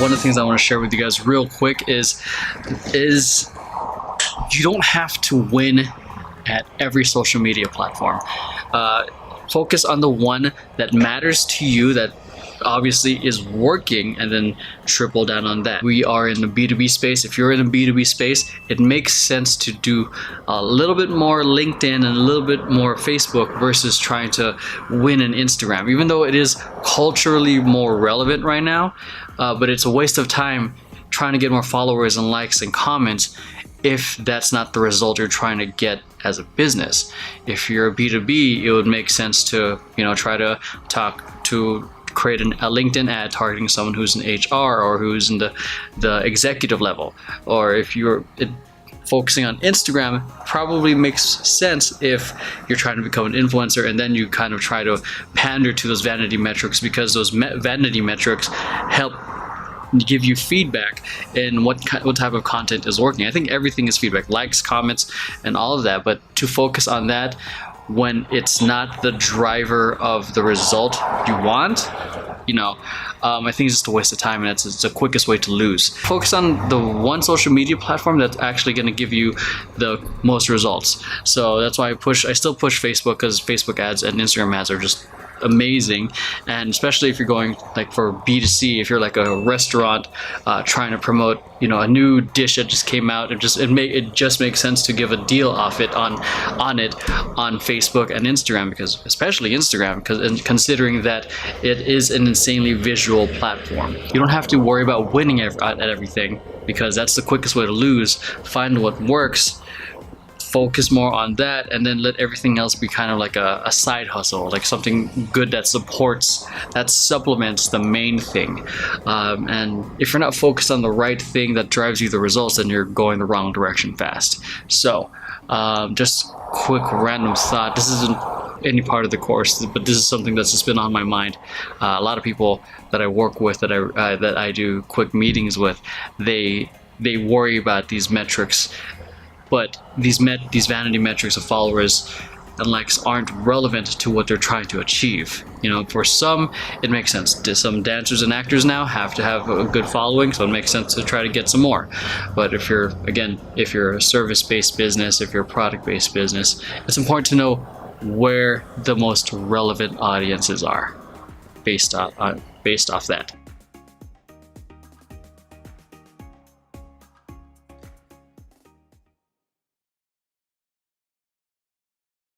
one of the things I want to share with you guys real quick is you don't have to win at every social media platform. Focus on the one that matters to you, that obviously is working, and then triple down on that. We are in the B2B space. If you're in the B2B space, it makes sense to do a little bit more LinkedIn and a little bit more Facebook versus trying to win an Instagram, even though it is culturally more relevant right now. But it's a waste of time trying to get more followers and likes and comments if that's not the result you're trying to get as a business. If you're a B2B, it would make sense to, try to create a LinkedIn ad targeting someone who's in HR or who's in the executive level. Or if you're focusing on Instagram, probably makes sense if you're trying to become an influencer, and then you kind of try to pander to those vanity metrics, because those vanity metrics help give you feedback in what type of content is working. I think everything is feedback, likes, comments, and all of that. But to focus on that when it's not the driver of the result you want, I think it's just a waste of time, and it's the quickest way to lose. Focus on the one social media platform that's actually going to give you the most results. So that's why I still push Facebook, because Facebook ads and Instagram ads are just amazing. And especially if you're going like for B2C, if you're like a restaurant trying to promote a new dish that just came out, it just makes sense to give a deal off it on Facebook and Instagram, because especially Instagram, because considering that it is an insanely visual platform. You don't have to worry about winning at everything, because that's the quickest way to lose. Find what works, focus more on that, and then let everything else be kind of like a side hustle, like something good that supplements the main thing. And if you're not focused on the right thing that drives you the results, then you're going the wrong direction fast. So just quick random thought. This isn't any part of the course, but this is something that's just been on my mind. A lot of people that I work with, that I do quick meetings with, they worry about these metrics. But these vanity metrics of followers and likes aren't relevant to what they're trying to achieve. For some, it makes sense. Some dancers and actors now have to have a good following, so it makes sense to try to get some more. But if you're a service-based business, if you're a product-based business, it's important to know where the most relevant audiences are based off that.